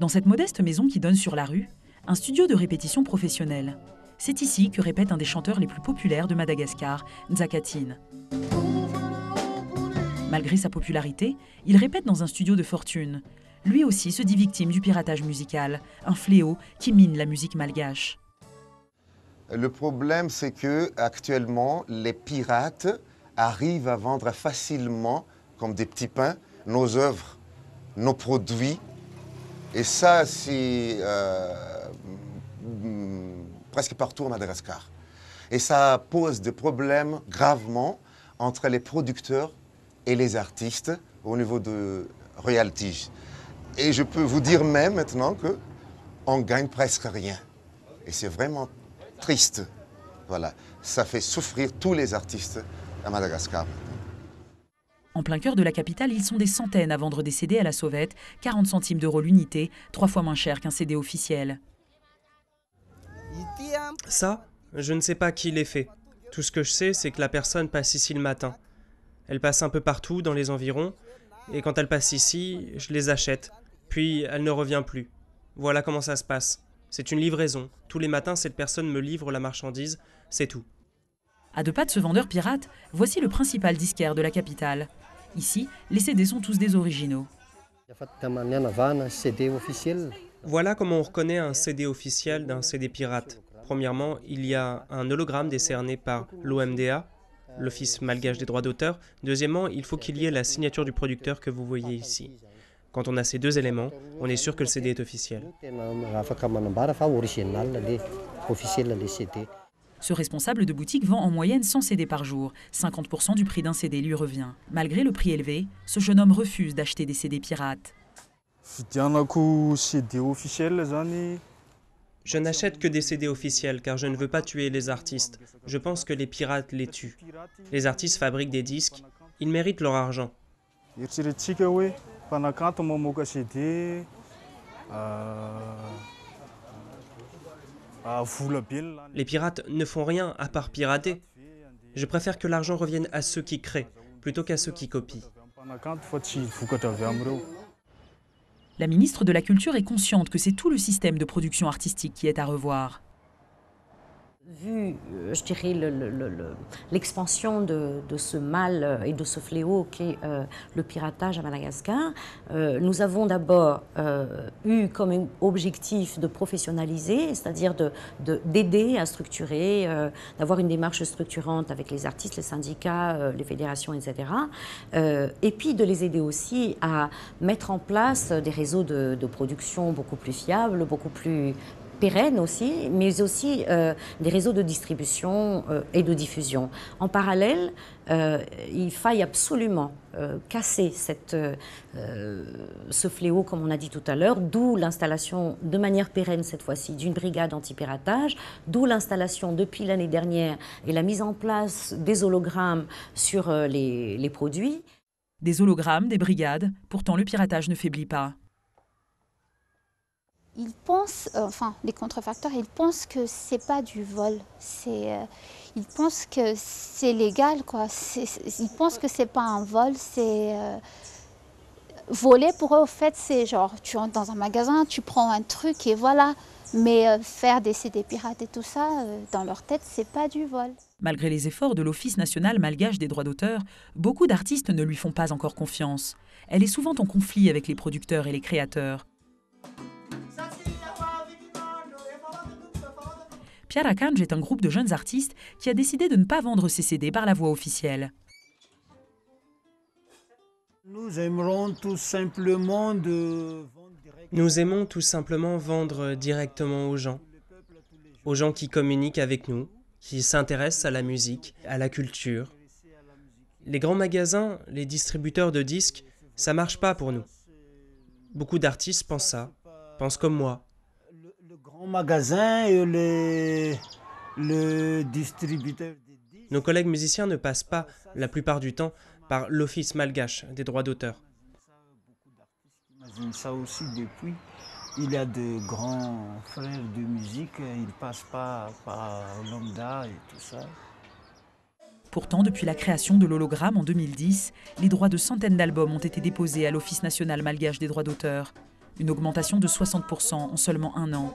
Dans cette modeste maison qui donne sur la rue, un studio de répétition professionnelle. C'est ici que répète un des chanteurs les plus populaires de Madagascar, Nzakatine. Malgré sa popularité, il répète dans un studio de fortune. Lui aussi se dit victime du piratage musical, un fléau qui mine la musique malgache. Le problème, c'est que actuellement, les pirates arrivent à vendre facilement, comme des petits pains, nos œuvres, nos produits. Et ça, c'est presque partout au Madagascar. Et ça pose des problèmes gravement entre les producteurs et les artistes au niveau de royalties. Et je peux vous dire même maintenant qu'on gagne presque rien. Et c'est vraiment triste. Voilà. Ça fait souffrir tous les artistes à Madagascar. En plein cœur de la capitale, ils sont des centaines à vendre des CD à la sauvette, 40 centimes d'euros l'unité, 3 fois moins cher qu'un CD officiel. Ça, je ne sais pas qui l'ait fait. Tout ce que je sais, c'est que la personne passe ici le matin. Elle passe un peu partout dans les environs, et quand elle passe ici, je les achète. Puis elle ne revient plus. Voilà comment ça se passe. C'est une livraison. Tous les matins, cette personne me livre la marchandise, c'est tout. À deux pas de ce vendeur pirate, voici le principal disquaire de la capitale. Ici, les CD sont tous des originaux. Voilà comment on reconnaît un CD officiel d'un CD pirate. Premièrement, il y a un hologramme décerné par l'OMDA, l'Office malgache des droits d'auteur. Deuxièmement, il faut qu'il y ait la signature du producteur que vous voyez ici. Quand on a ces deux éléments, on est sûr que le CD est officiel. Ce responsable de boutique vend en moyenne 100 CD par jour. 50% du prix d'un CD lui revient. Malgré le prix élevé, ce jeune homme refuse d'acheter des CD pirates. Je n'achète que des CD officiels car je ne veux pas tuer les artistes. Je pense que les pirates les tuent. Les artistes fabriquent des disques, ils méritent leur argent. Les pirates ne font rien à part pirater. Je préfère que l'argent revienne à ceux qui créent, plutôt qu'à ceux qui copient. La ministre de la Culture est consciente que c'est tout le système de production artistique qui est à revoir. Vu, je dirais, l'expansion de ce mal et de ce fléau qu'est le piratage à Madagascar, nous avons d'abord eu comme objectif de professionnaliser, c'est-à-dire d'aider à structurer, d'avoir une démarche structurante avec les artistes, les syndicats, les fédérations, etc. Et puis de les aider aussi à mettre en place des réseaux de production beaucoup plus fiables, beaucoup plus pérennes aussi, mais aussi des réseaux de distribution et de diffusion. En parallèle, il faille absolument casser ce fléau, comme on a dit tout à l'heure, d'où l'installation de manière pérenne cette fois-ci d'une brigade anti-piratage, d'où l'installation depuis l'année dernière et la mise en place des hologrammes sur les produits. Des hologrammes, des brigades, pourtant le piratage ne faiblit pas. Ils pensent, les contrefacteurs, ils pensent que c'est pas du vol. Ils pensent que c'est légal, quoi. Ils pensent que c'est pas un vol, c'est voler pour eux. Au fait, c'est genre tu entres dans un magasin, tu prends un truc et voilà. Mais faire des CD pirates et tout ça, dans leur tête, c'est pas du vol. Malgré les efforts de l'Office national malgache des droits d'auteur, beaucoup d'artistes ne lui font pas encore confiance. Elle est souvent en conflit avec les producteurs et les créateurs. Piara Kanj est un groupe de jeunes artistes qui a décidé de ne pas vendre ses CD par la voie officielle. Nous aimons tout simplement vendre directement aux gens qui communiquent avec nous, qui s'intéressent à la musique, à la culture. Les grands magasins, les distributeurs de disques, ça marche pas pour nous. Beaucoup d'artistes pensent ça, pensent comme moi. Magasin et le distributeur des disques. Nos collègues musiciens ne passent pas, la plupart du temps, par l'Office malgache des droits d'auteur. J'imagine ça aussi depuis. Il y a de grands frères de musique, ils ne passent pas par l'OMDA et tout ça. Pourtant, depuis la création de l'hologramme en 2010, les droits de centaines d'albums ont été déposés à l'Office national malgache des droits d'auteur. une augmentation de 60% en seulement un an.